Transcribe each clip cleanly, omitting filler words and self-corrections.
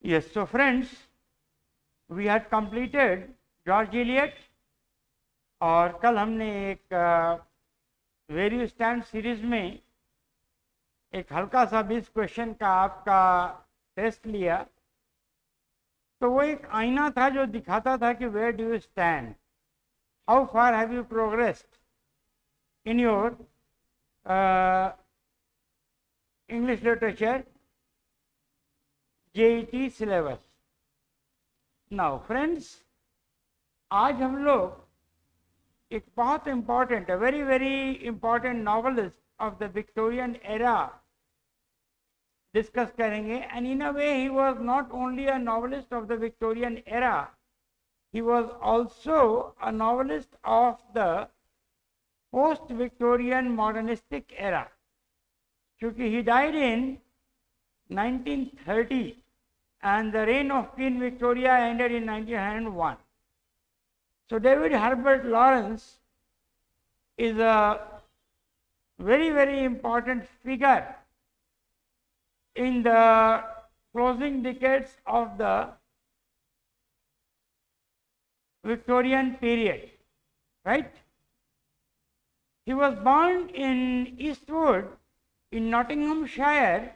Yes, so friends, we had completed George Eliot और कल हमने एक वेर यू स्टैंड सीरीज में एक हल्का सा 20 क्वेश्चन का आपका टेस्ट लिया। तो वो एक आईना था जो दिखाता था कि where do you stand, how far have you progressed in your English literature JET syllabus. Now friends, आज हम लोग एक बहुत important, very very important novelist of the Victorian era discuss करेंगे। And in a way he was not only a novelist of the Victorian era, he was also a novelist of the post-Victorian modernistic era, क्योंकि he died in 1930 and the reign of Queen Victoria ended in 1901. So David Herbert Lawrence is a very very important figure in the closing decades of the Victorian period, right? He was born in Eastwood in Nottinghamshire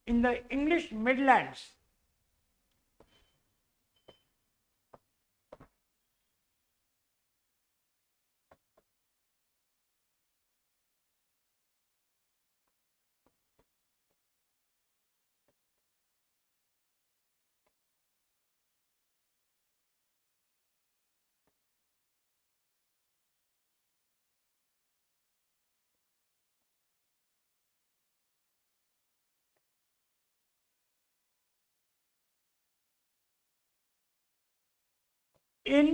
in the English Midlands. In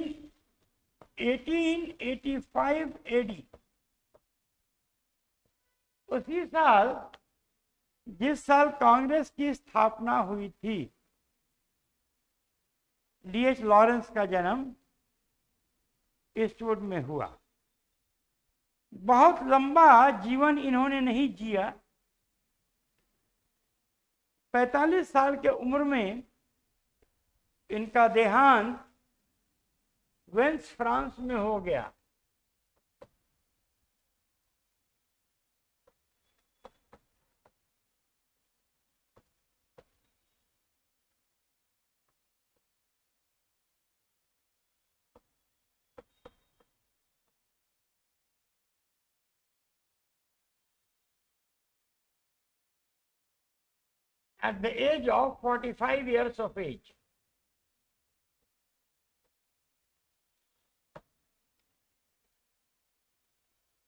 1885 AD, उसी साल जिस साल कांग्रेस की स्थापना हुई थी, DH Lawrence का जन्म ईस्टवुड में हुआ। बहुत लंबा जीवन इन्होंने नहीं जिया। 45 साल के उम्र में इनका देहांत वेंस फ्रांस में हो गया। At the age of 45 years of age.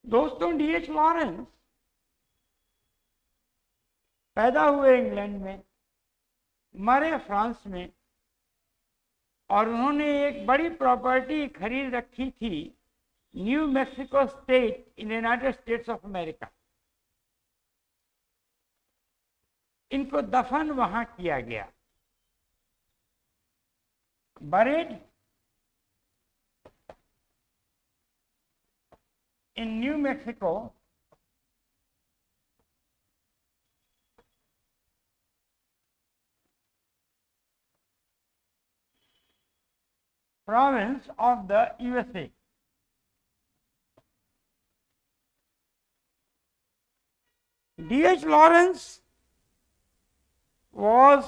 दोस्तों, डीएच लॉरेंस पैदा हुए इंग्लैंड में, मरे फ्रांस में, और उन्होंने एक बड़ी प्रॉपर्टी खरीद रखी थी New Mexico state in United States of America. इनको दफन वहां किया गया। Buried in New Mexico province of the USA. D.H. Lawrence was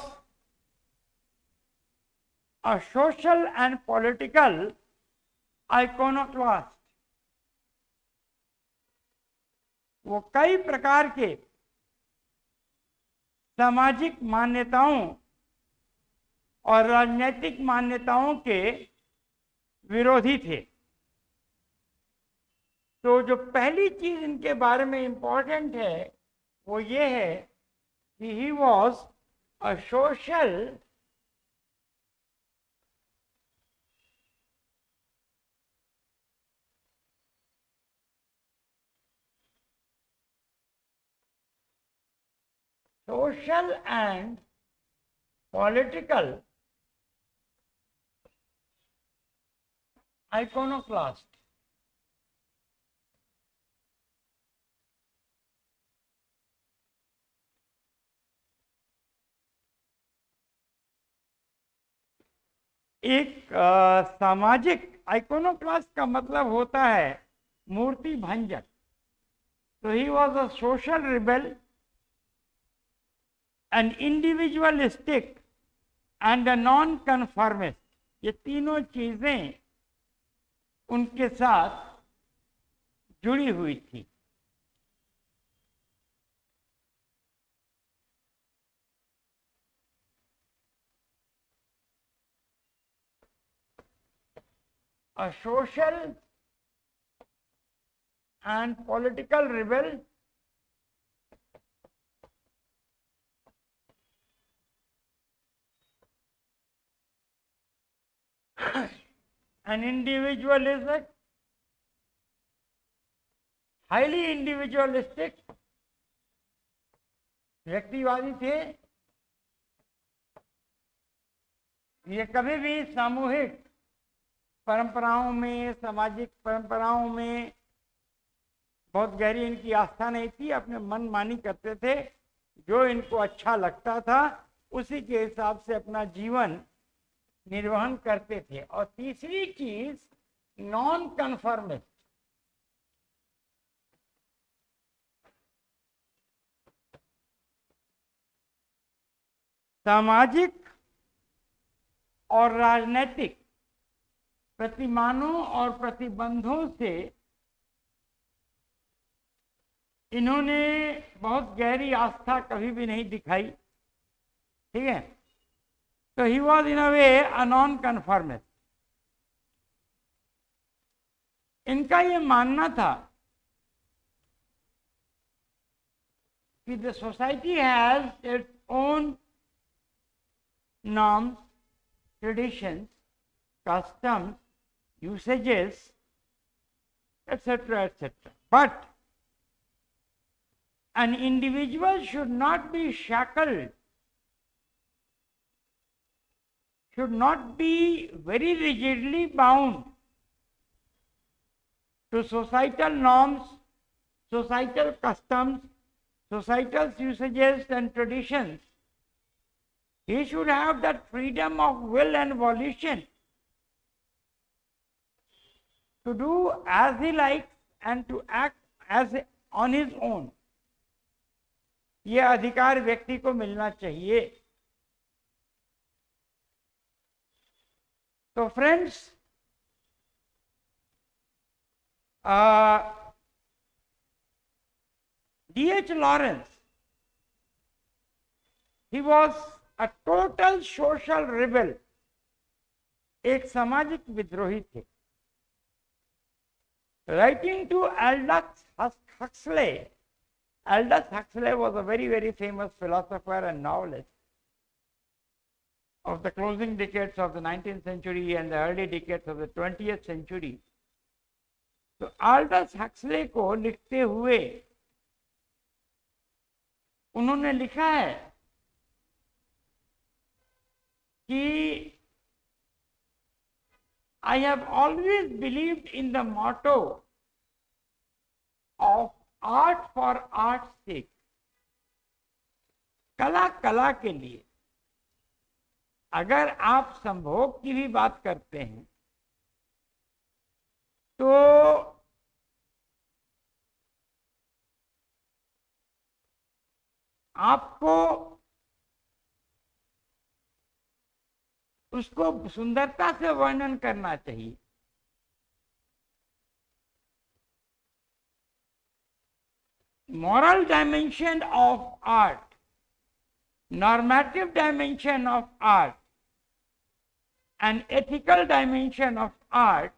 a social and political iconoclast. वो कई प्रकार के सामाजिक मान्यताओं और राजनीतिक मान्यताओं के विरोधी थे। तो जो पहली चीज इनके बारे में इंपॉर्टेंट है वो ये है कि ही was a social and political iconoclast. एक सामाजिक आइकोनोक्लास्ट का मतलब होता है मूर्ति भंजक। तो he was a social rebel, an individualistic and a non conformist. ये तीनों चीजें उनके साथ जुड़ी हुई थी। A social and political rebel, an individualistic, highly individualistic, व्यक्तिवादी थे। ये कभी भी सामूहिक परंपराओं में, सामाजिक परंपराओं में बहुत गहरी इनकी आस्था नहीं थी। अपने मन मानी करते थे, जो इनको अच्छा लगता था उसी के हिसाब से अपना जीवन निर्वहन करते थे। और तीसरी चीज, नॉन कन्फर्मिस्ट। सामाजिक और राजनीतिक प्रतिमानों और प्रतिबंधों से इन्होंने बहुत गहरी आस्था कभी भी नहीं दिखाई। ठीक है, तो he was in a way a non conformist. इनका ये मानना था कि the society has its own norms, traditions, customs, usages, etc., etc. But an individual should not be shackled, should not be very rigidly bound to societal norms, societal customs, societal usages and traditions. He should have that freedom of will and volition to do as he likes and to act as on his own. ये अधिकार व्यक्ति को मिलना चाहिए। तो friends, D.H. Lawrence, he was a total social rebel, एक सामाजिक विद्रोही थे। Writing to Aldous Huxley, Aldous Huxley was a very famous philosopher and novelist of the closing decades of the 19th century and the early decades of the 20th century. तो Aldous Huxley को लिखते हुए उन्होंने लिखा है कि I have always believed in the motto of art for art's sake. कला कला के लिए। अगर आप संभोग की भी बात करते हैं तो आपको उसको सुंदरता से वर्णन करना चाहिए। Moral dimension of art, normative dimension of art and ethical dimension of art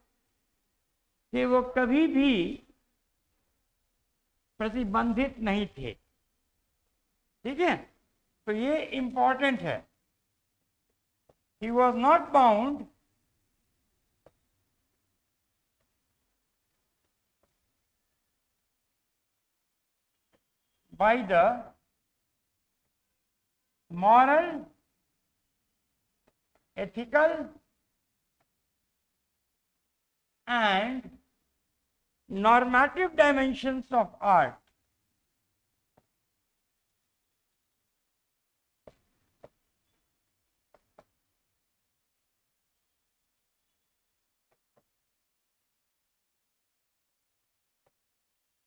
से वो कभी भी प्रतिबंधित नहीं थे। ठीक है, तो ये इंपॉर्टेंट है। He was not bound by the moral, ethical and normative dimensions of art.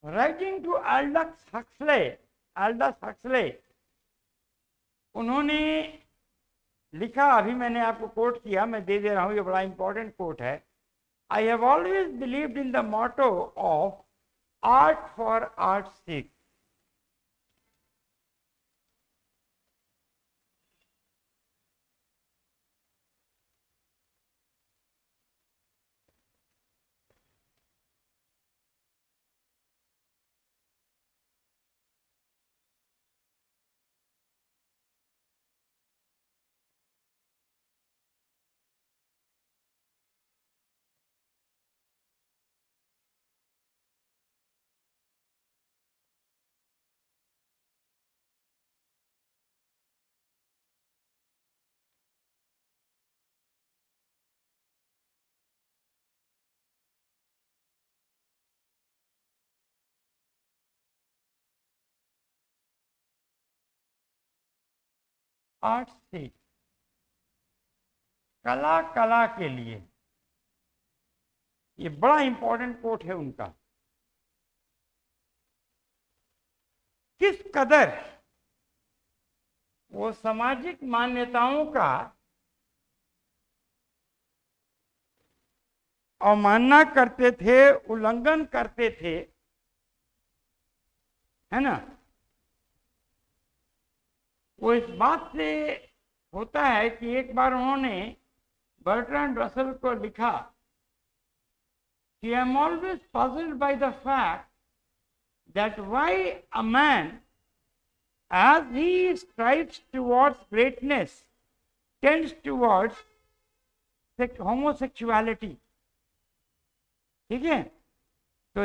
Writing to Aldous Huxley, उन्होंने लिखा, अभी मैंने आपको कोट किया, मैं दे दे रहा हूं, ये बड़ा इंपॉर्टेंट कोट है। I have always believed in the motto of art for art sake. Art से, कला कला के लिए, ये बड़ा इंपॉर्टेंट कोट है उनका। किस कदर वो सामाजिक मान्यताओं का अवमानना करते थे, उल्लंघन करते थे, है ना। वो इस बात से होता है कि एक बार उन्होंने बर्ट्रैंड रसल को लिखा कि I am always puzzled by the fact that why a man as he strives towards greatness tends towards homosexuality। ठीक है, तो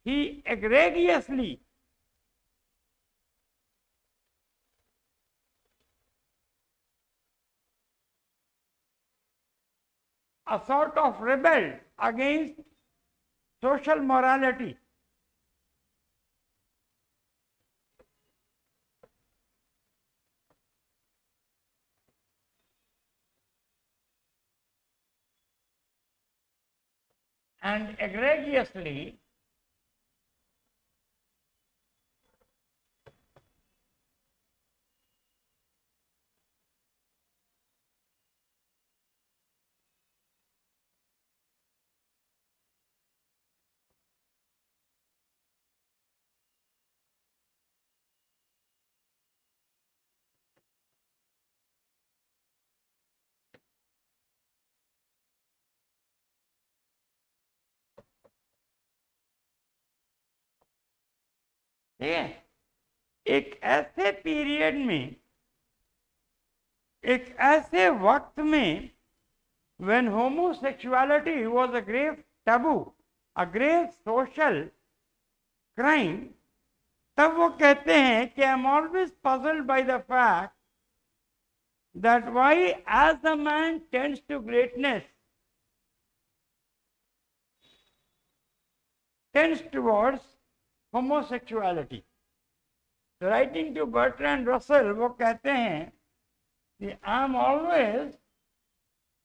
he egregiously a sort of rebelled against social morality। And egregiously एक ऐसे period में, एक ऐसे वक्त में when homosexuality was a grave taboo, a grave social crime, तब वो कहते हैं कि I am always puzzled by the fact that why as a man tends to greatness tends towards homosexuality। Writing to Bertrand Russell वो कहते हैं कि I am always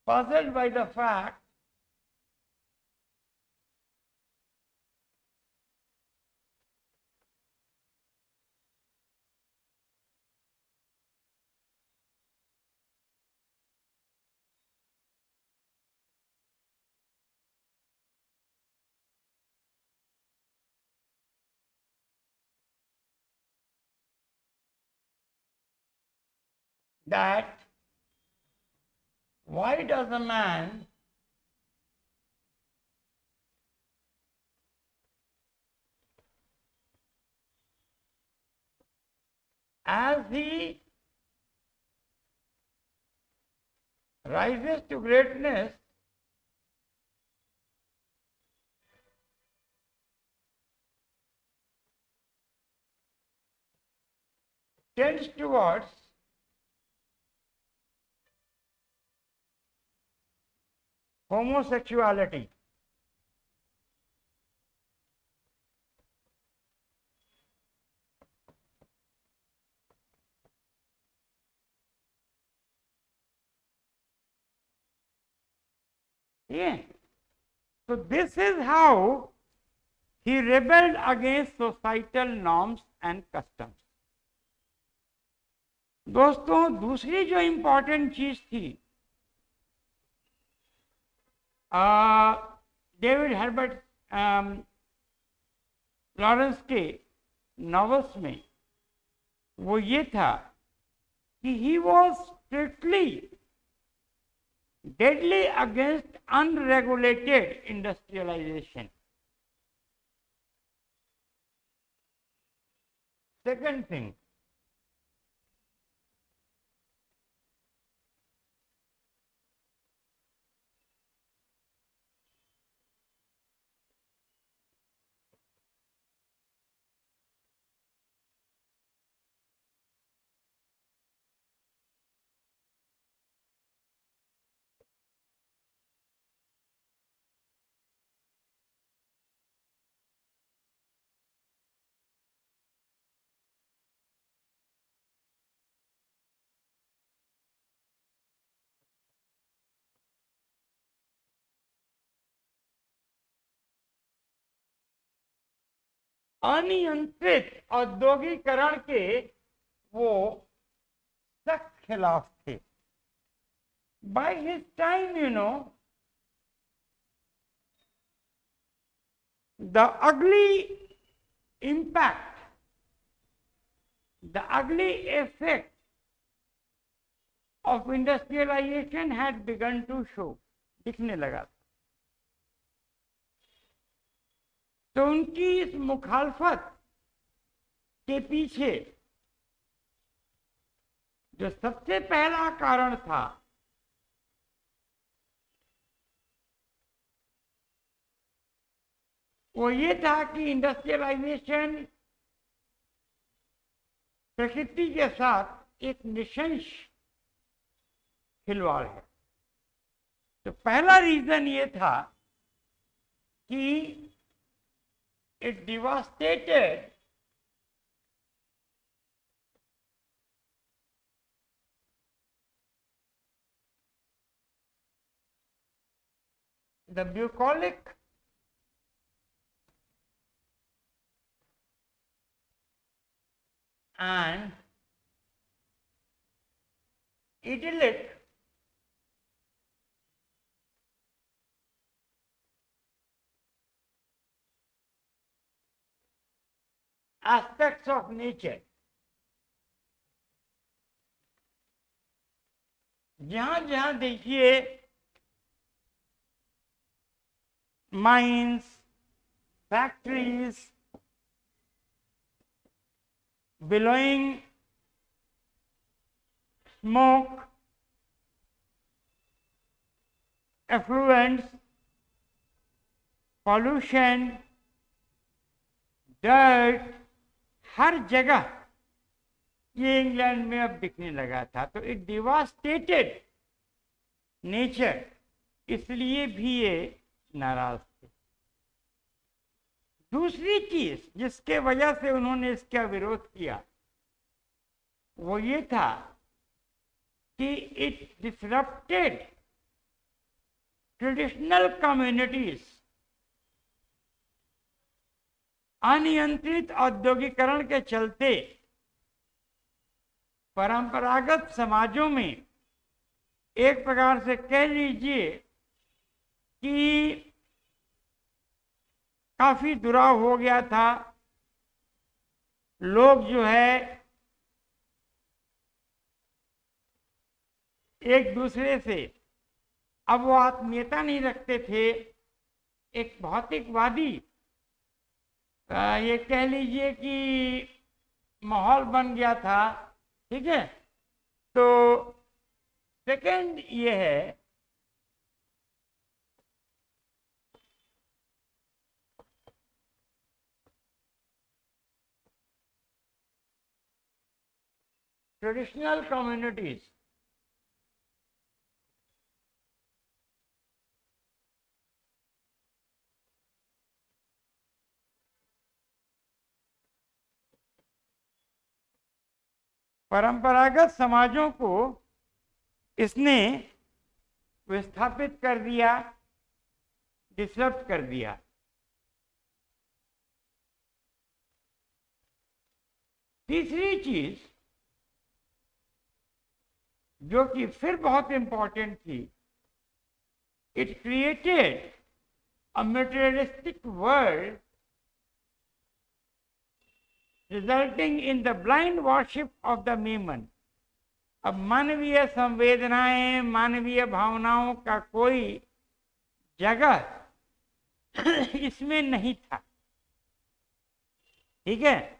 puzzled by the fact that why does a man as he rises to greatness tends towards homosexuality। Yeah. So this is how He rebelled against societal norms and customs. दोस्तों दूसरी जो important चीज थी David Herbert Lawrence के novels में, वो ये था कि he was strictly deadly against unregulated industrialization. Second thing, अनियंत्रित औद्योगिकरण के वो सख्त खिलाफ थे. By his time, you know, the ugly impact, the ugly effect of industrialization had begun to show, दिखने लगा. तो उनकी इस मुखालफत के पीछे जो सबसे पहला कारण था वो ये था कि इंडस्ट्रियलाइजेशन प्रकृति के साथ एक निशंस खिलवाड़ है. तो पहला रीजन ये था कि it devastated the bucolic and idyllic aspects of nature. जहां जहां देखिए mines, factories, billowing smoke, effluents, pollution, dirt, हर जगह ये इंग्लैंड में अब दिखने लगा था. तो इट डिवास्टेटेड नेचर, इसलिए भी ये नाराज थे. दूसरी चीज जिसके वजह से उन्होंने इसका विरोध किया वो ये था कि इट डिसरप्टेड ट्रेडिशनल कम्युनिटीज. अनियंत्रित औद्योगिकरण के चलते परंपरागत समाजों में एक प्रकार से कह लीजिए कि काफी दुराव हो गया था. लोग जो है एक दूसरे से अब वो आत्मीयता नहीं रखते थे. एक भौतिकवादी ये कह लीजिए कि माहौल बन गया था. ठीक है. तो सेकंड ये है ट्रेडिशनल कम्युनिटीज. परंपरागत समाजों को इसने विस्थापित कर दिया, डिसरप्ट कर दिया. तीसरी चीज जो कि फिर बहुत इंपॉर्टेंट थी, it created a materialistic world resulting in the blind worship of the Memon. अब मानवीय संवेदनाएं, मानवीय भावनाओं का कोई जगह इसमें नहीं था। ठीक है,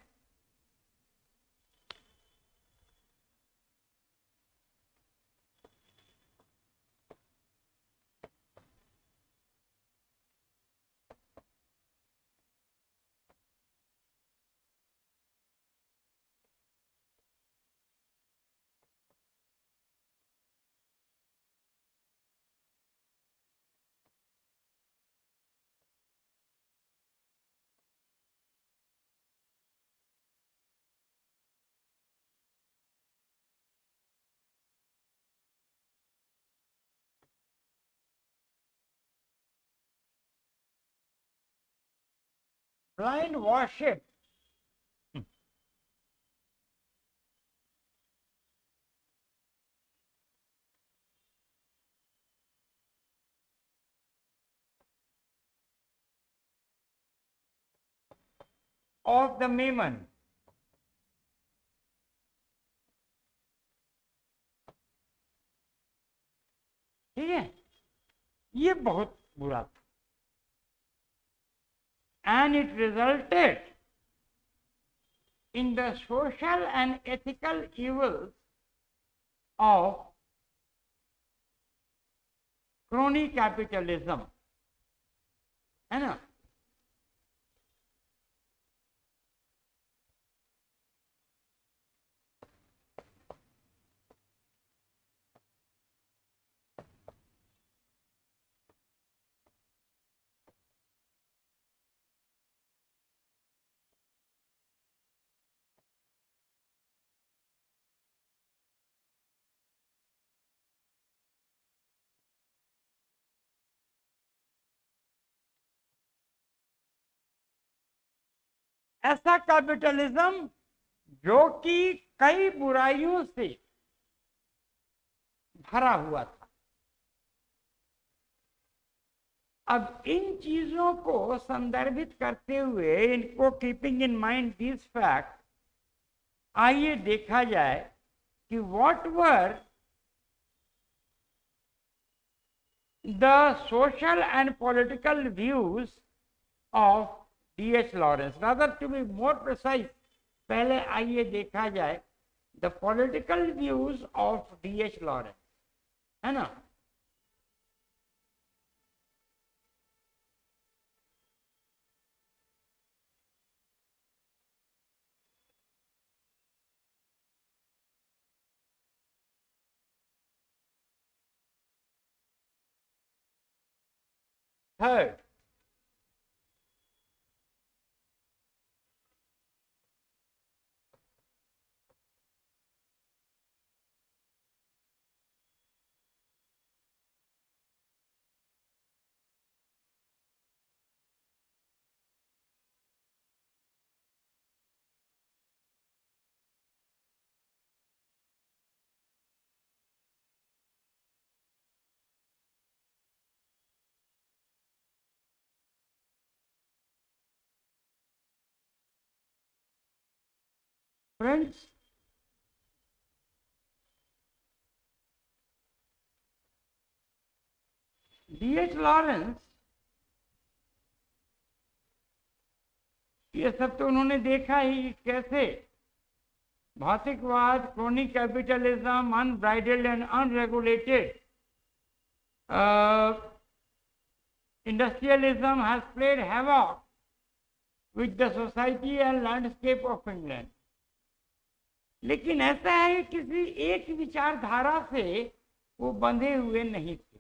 blind worship of the mammon. ठीक है, ये बहुत बुरा था, and it resulted in the social and ethical evils of crony capitalism, है ना। ऐसा कैपिटलिज्म जो कि कई बुराइयों से भरा हुआ था। अब इन चीजों को संदर्भित करते हुए, इनको keeping in mind this fact, आइए देखा जाए कि what were the social and political views of D.H. Lawrence. Rather, to be more precise, पहले आइए देखा जाए the political views of D.H. Lawrence, है ना। Third, friends, D.H. लॉरेंस, ये सब तो उन्होंने देखा ही कैसे भौतिकवाद, crony capitalism, unbridled and unregulated industrialism has played havoc with the society and landscape of England. लेकिन ऐसा है कि किसी एक विचारधारा से वो बंधे हुए नहीं थे।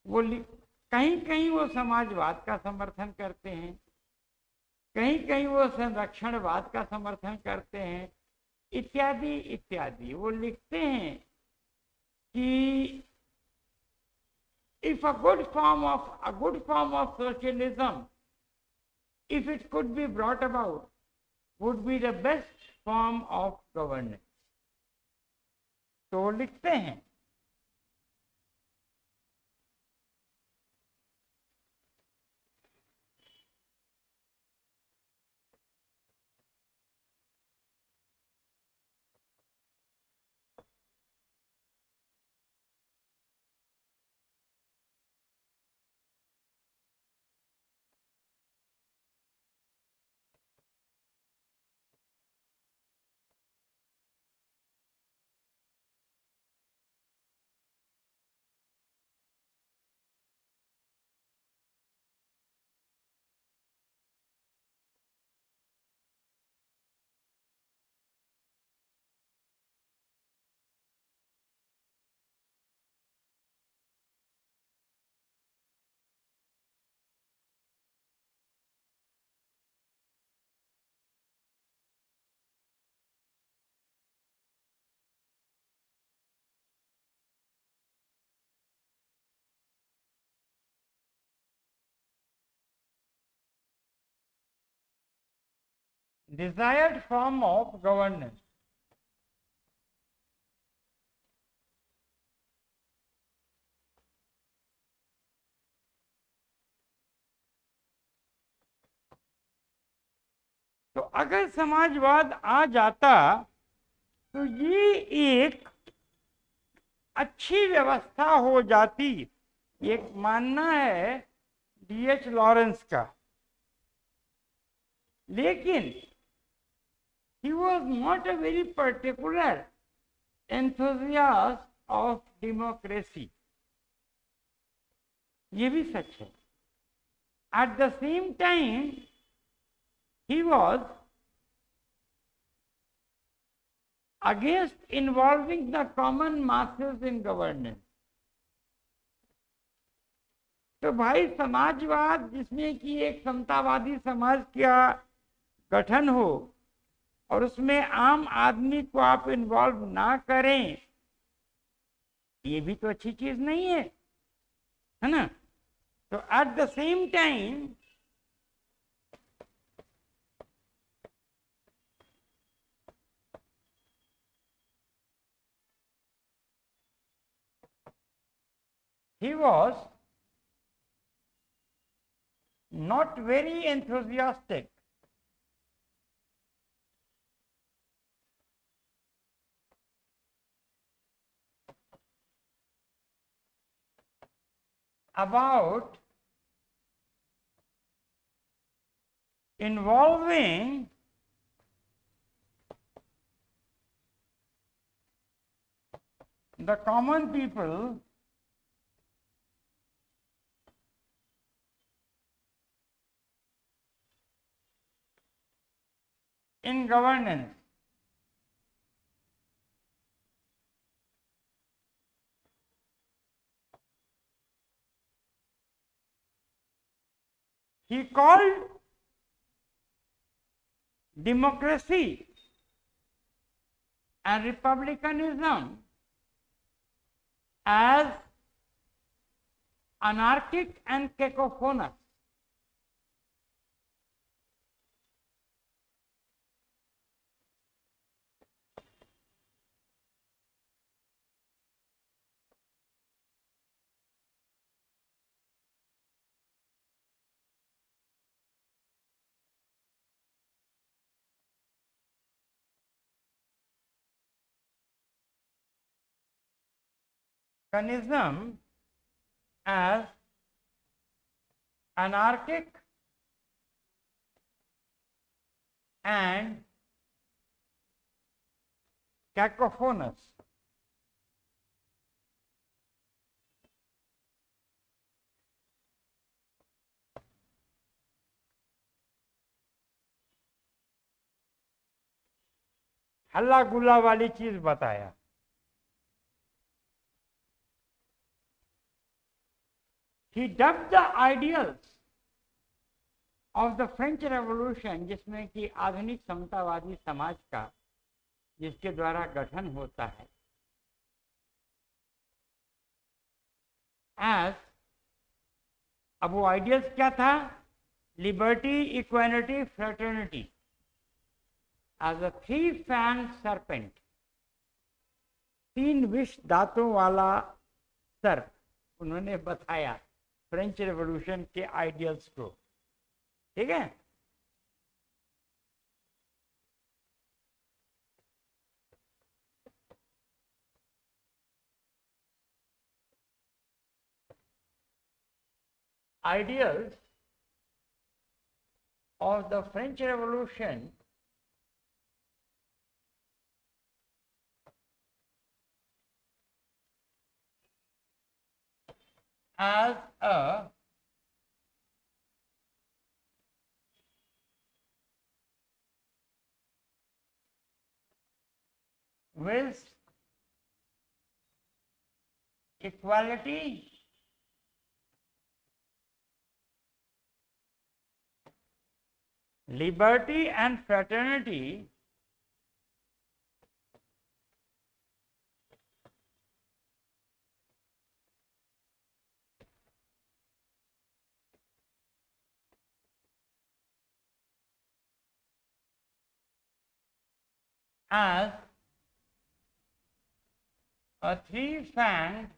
वो कहीं कहीं वो समाजवाद का समर्थन करते हैं, कहीं कहीं वो संरक्षणवाद का समर्थन करते हैं, इत्यादि इत्यादि। वो लिखते हैं कि if a good form of socialism, if it could be brought about, would be the best form of governance. तो लिखते हैं desired form of governance. तो अगर समाजवाद आ जाता तो ये एक अच्छी व्यवस्था हो जाती, एक मानना है डीएच लॉरेंस का। लेकिन he was not a very particular enthusiast of democracy, ये भी सच है। At the same time he was against involving the common masses in governance। तो भाई समाजवाद जिसमें कि एक समतावादी समाज का गठन हो और उसमें आम आदमी को आप इन्वॉल्व ना करें, ये भी तो अच्छी चीज नहीं है ना। तो at the same time he was not very enthusiastic about involving the common people in governance। He called democracy and republicanism as anarchic and cacophonous। Canism as anarchic and cacophonous। हल्ला गुल्ला वाली चीज बताया। He dubbed the ideals of the French Revolution, जिसमें कि आधुनिक समतावादी समाज का जिसके द्वारा गठन होता है, as, अब वो आइडियल्स क्या था? Liberty, equality, fraternity. as a three-fanged serpent, तीन विष दांतों वाला सर्प उन्होंने बताया फ्रेंच रेवोल्यूशन के आइडियल्स को। ठीक है, ideals of the French Revolution as a wills, equality, liberty and fraternity as a three-fanged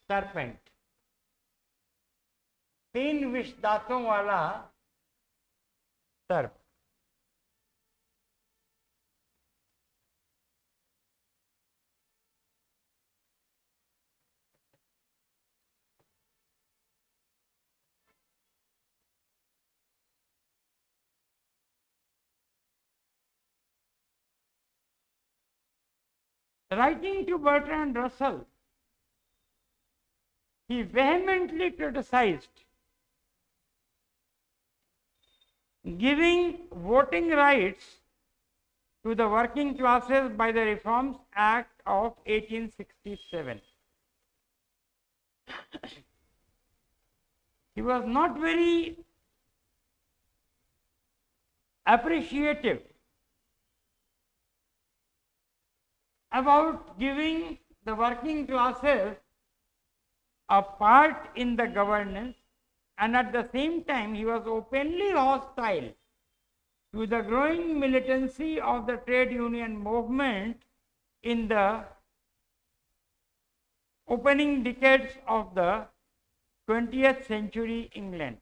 serpent, तीन विष दांतों वाला सर्प। Writing to Bertrand Russell, he vehemently criticized giving voting rights to the working classes by the Reforms Act of 1867. He was not very appreciative about giving the working classes a part in the governance, and at the same time he was openly hostile to the growing militancy of the trade union movement in the opening decades of the 20th century England.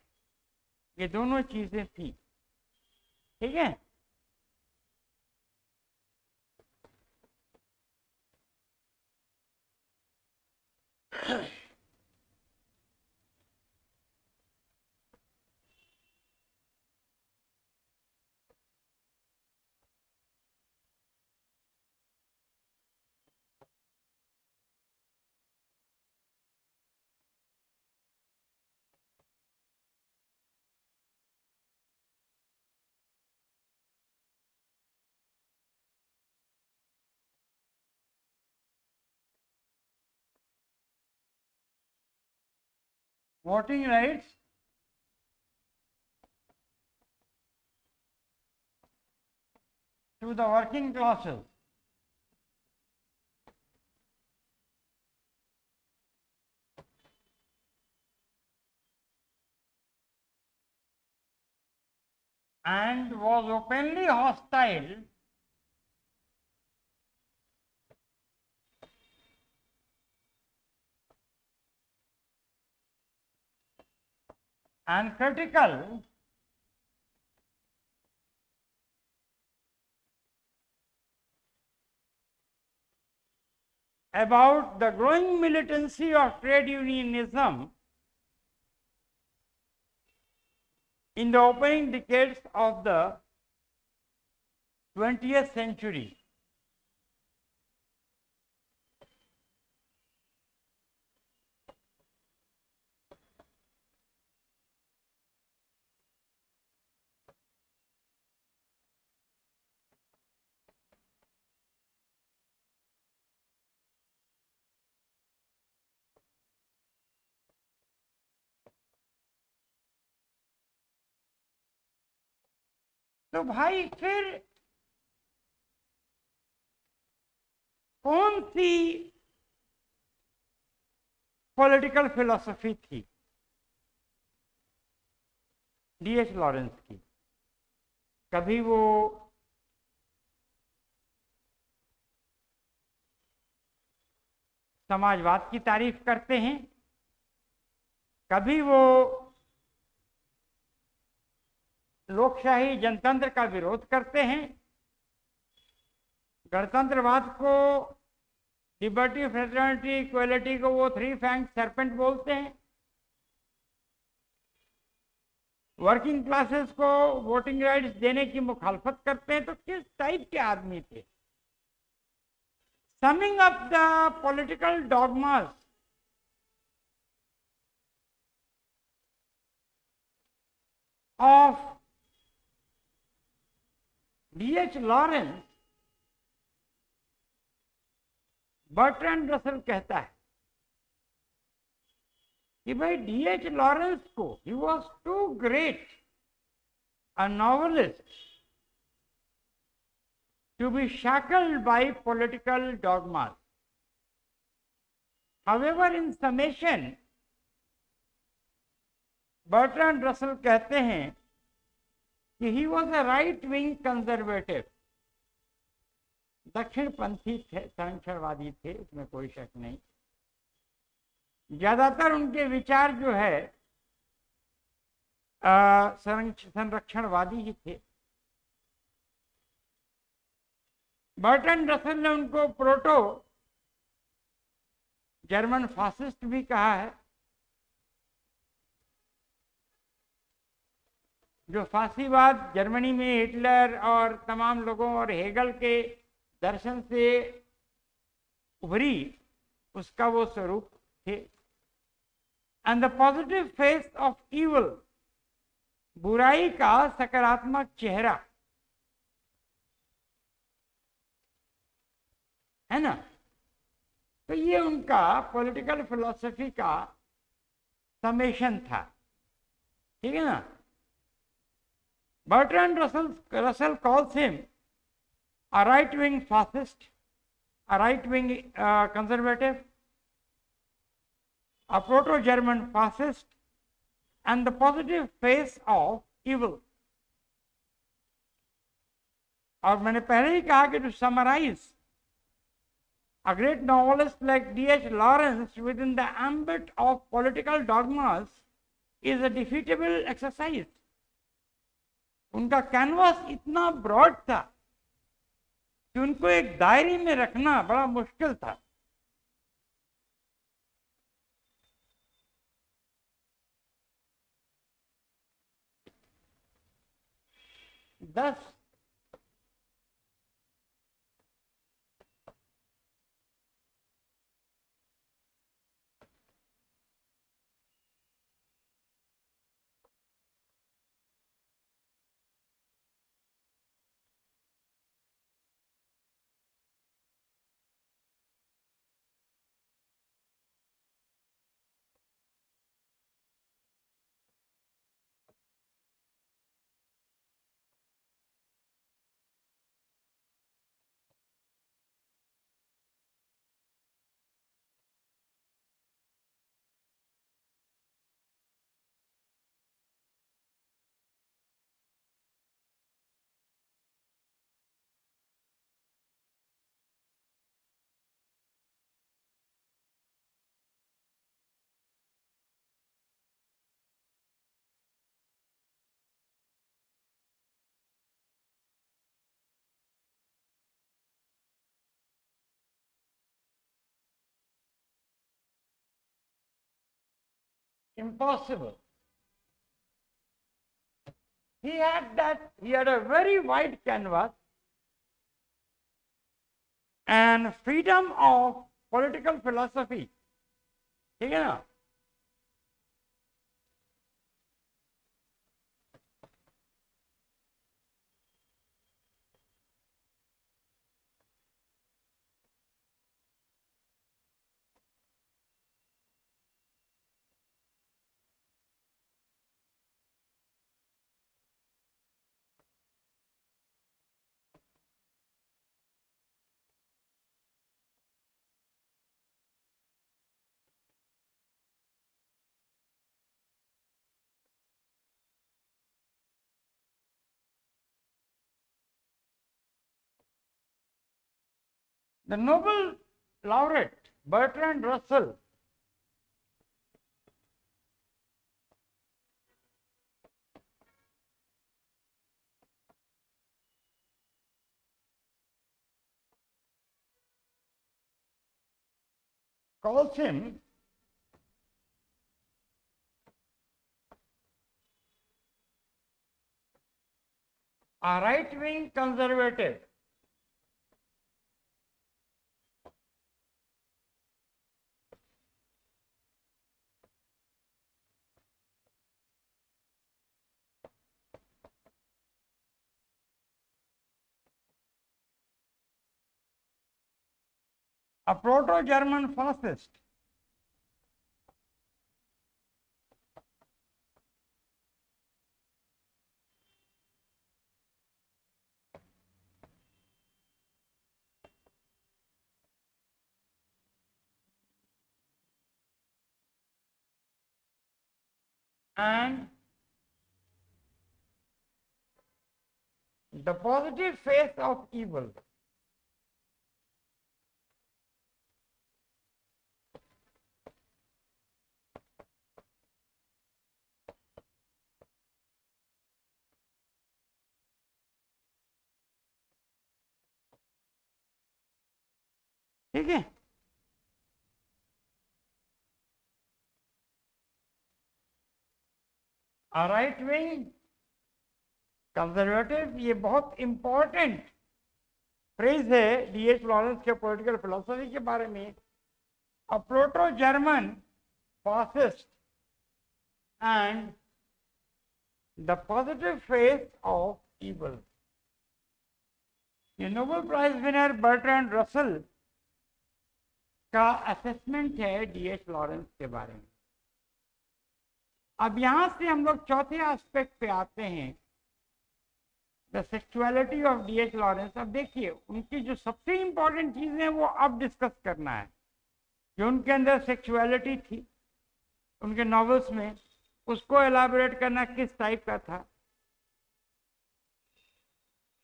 ये दोनों चीजें थी। ठीक है, voting rights to the working classes and was openly hostile and critical about the growing militancy of trade unionism in the opening decades of the 20th century. तो भाई फिर कौन सी पॉलिटिकल फिलॉसफी थी डीएच लॉरेंस की? कभी वो समाजवाद की तारीफ करते हैं, कभी वो लोकशाही जनतंत्र का विरोध करते हैं, गणतंत्रवाद को, लिबर्टी, फ्रेटर्निटी, इक्वलिटी को वो थ्री फैंग सरपेंट बोलते हैं, वर्किंग क्लासेस को वोटिंग राइट्स देने की मुखालफत करते हैं। तो किस टाइप के आदमी थे? Summing up the political dogmas of D.H. Lawrence, Bertrand Russell कहता है कि भाई D.H. लॉरेंस को, he was too great a novelist to be shackled by political dogmas. However, in summation, Bertrand Russell कहते हैं कि he was a right-wing conservative. दक्षिणपंथी थे, संरक्षणवादी थे, इसमें कोई शक नहीं। ज्यादातर उनके विचार जो है संरक्षणवादी ही थे। बर्ट्रैंड रसल ने उनको प्रोटो जर्मन फासिस्ट भी कहा है। जो फांसीवाद जर्मनी में हिटलर और तमाम लोगों और हेगल के दर्शन से उभरी, उसका वो स्वरूप थे। And the positive face of evil, बुराई का सकारात्मक चेहरा, है ना। तो ये उनका पॉलिटिकल फिलॉसफी का समेशन था, ठीक है ना। Bertrand Russell calls him a right-wing fascist, a right-wing conservative, a proto-German fascist, and the positive face of evil. और मैंने पहले ही कहा कि to summarize, a great novelist like D.H. Lawrence within the ambit of political dogmas is a defeatable exercise. उनका canvas इतना broad था कि उनको एक दायरे में रखना बड़ा मुश्किल था। दस impossible. He had a very wide canvas and freedom of political philosophy, ठीक है ना। The Nobel laureate Bertrand Russell calls him a right-wing conservative. A proto-German fascist. And the positive face of evil. ठीक है, right wing conservative, ये बहुत important phrase है DH Lawrence के political philosophy के बारे में. A proto German fascist and the positive face of evil. ये Nobel prize winner Bertrand Russell का असेसमेंट है डीएच लॉरेंस के बारे में. अब यहां से हम लोग चौथे एस्पेक्ट पे आते हैं, the sexuality of DH Lawrence. अब देखिए, उनकी जो सबसे इंपॉर्टेंट चीजें हैं वो अब डिस्कस करना है. जो उनके अंदर सेक्सुअलिटी थी उनके नॉवेल्स में, उसको एलाबोरेट करना किस टाइप का था.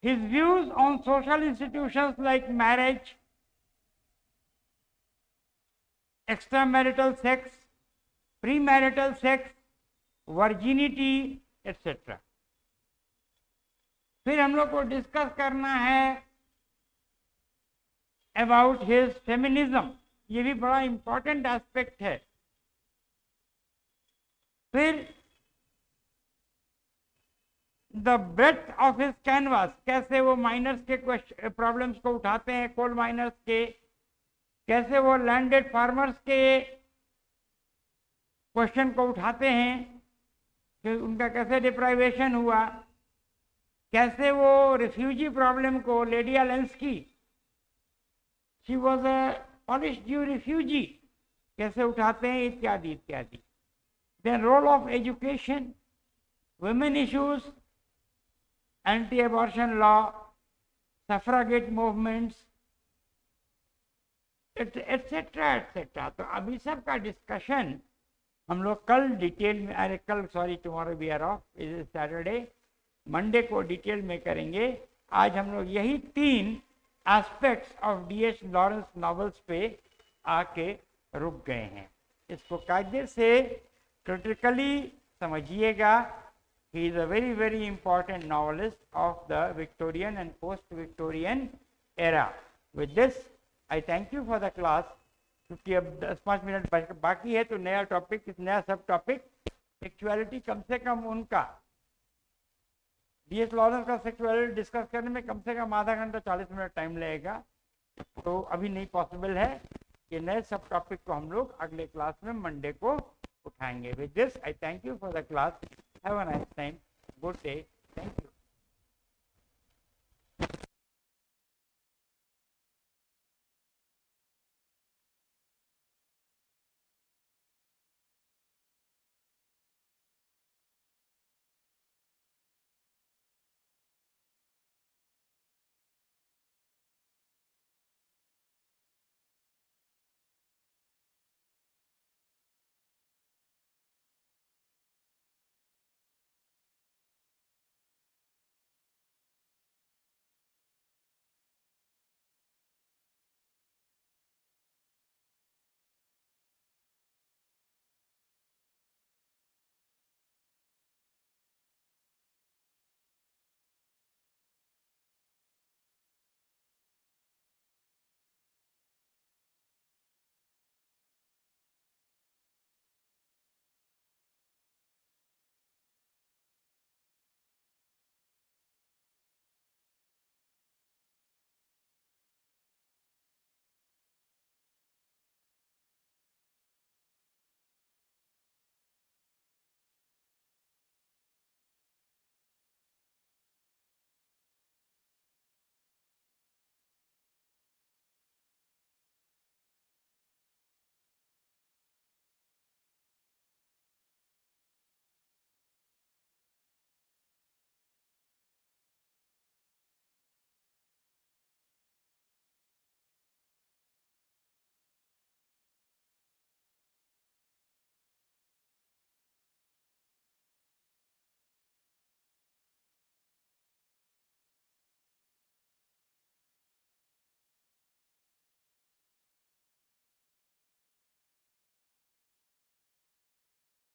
His views on social institutions like marriage, extramarital sex, premarital sex, virginity, etc. फिर हम लोग को डिस्कस करना है अबाउट हिज फेमिनिज्म. ये भी बड़ा इंपॉर्टेंट एस्पेक्ट है. फिर the breadth of his canvas, कैसे वो माइनर्स के प्रॉब्लम्स को उठाते हैं, कोल माइनर्स के, कैसे वो लैंडेड फार्मर्स के क्वेश्चन को उठाते हैं कि उनका कैसे डिप्राइवेशन हुआ, कैसे वो रिफ्यूजी प्रॉब्लम को, lady Alensky, she was a Polish Jew refugee, कैसे उठाते हैं, इत्यादि इत्यादि. Then role of education, women issues, anti abortion law, suffragette movements, etcetera etcetera. तो अभी सब का डिस्कशन हम लोग कल डिटेल में, अरे कल sorry, tomorrow we are off, is Saturday, Monday को डिटेल में करेंगे. आज हम लोग यही 3 aspects of DH Lawrence novels पे आके रुक गए हैं. इसको कायदे से क्रिटिकली समझिएगा. He is a very very important novelist of the Victorian and post Victorian era. With this I thank you for the class. क्योंकि अब 10-5 मिनट बाकी है, तो नया टॉपिक, नया सब टॉपिक सेक्सुअलिटी, कम से कम उनका डीएच लॉरेंस का सेक्सुअलिटी डिस्कस करने में कम से कम आधा घंटा 40 मिनट टाइम लगेगा. तो अभी नहीं पॉसिबल है. ये नए सब टॉपिक को हम लोग अगले क्लास में मंडे को उठाएंगे. With this I thank you for the class. Have a nice time. Good day.